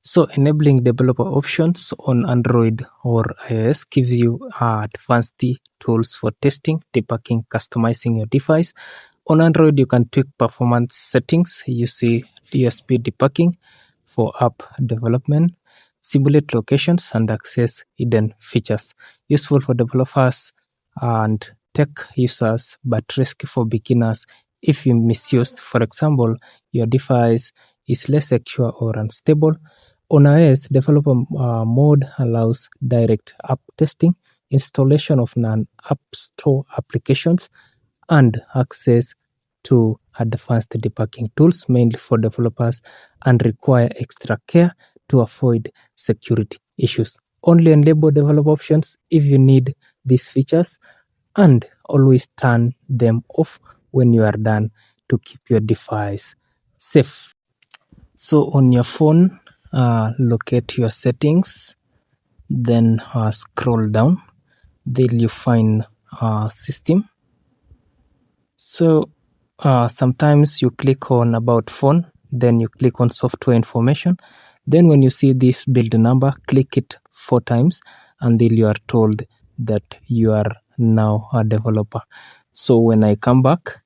So enabling developer options on Android or iOS gives you advanced tools for testing, debugging, customizing your device. On Android, you can tweak performance settings. You see USB debugging for app development, simulate locations, and access hidden features. Useful for developers and tech users, but risky for beginners if you misused. For example, your device is less secure or unstable. On iOS, developer mode allows direct app testing, installation of non-app store applications, and access to advanced debugging tools mainly for developers and require extra care to avoid security issues. Only enable developer options if you need these features and always turn them off when you are done to keep your device safe. So on your phone, locate your settings, then scroll down. Then you find system. So sometimes you click on about phone, then you click on software information. Then when you see this build number, click it 4 times until you are told that you are now a developer. So when I come back,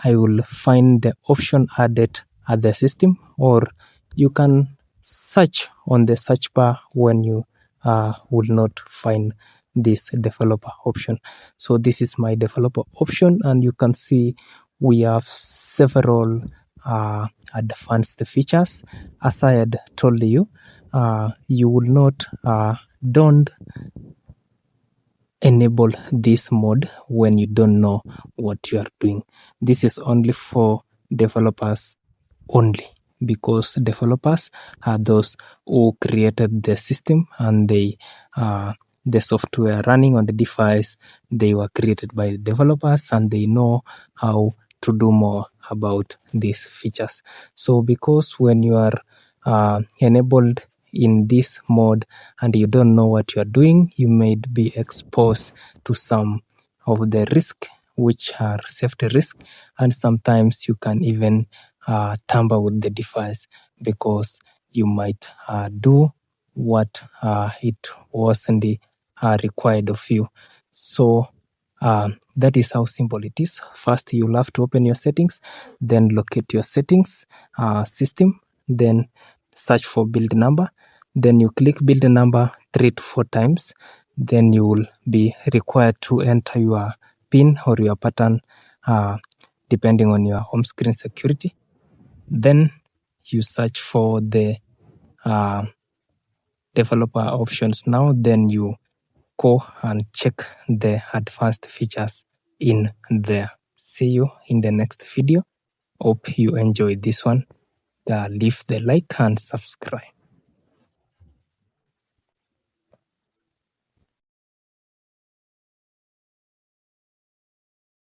I will find the option added at the system, or you can search on the search bar when you will not find this developer option. So this is my developer option, and you can see we have several advanced features. As I had told you, you will not don't enable this mode when you don't know what you are doing. This is only for developers only, because developers are those who created the system, and the software running on the device, they were created by developers, and they know how to do more about these features. So because when you are enabled in this mode and you don't know what you are doing, you may be exposed to some of the risk, which are safety risk, and sometimes you can even tamper with the device because you might do what it wasn't required of you. So that is how simple it is. First, you'll have to open your settings, then locate your settings system, then search for build number, then you click build number 3 to 4 times. Then you will be required to enter your PIN or your pattern depending on your home screen security. Then you search for the developer options now. Then you go and check the advanced features in there. See you in the next video. Hope you enjoyed this one. Leave the like and subscribe.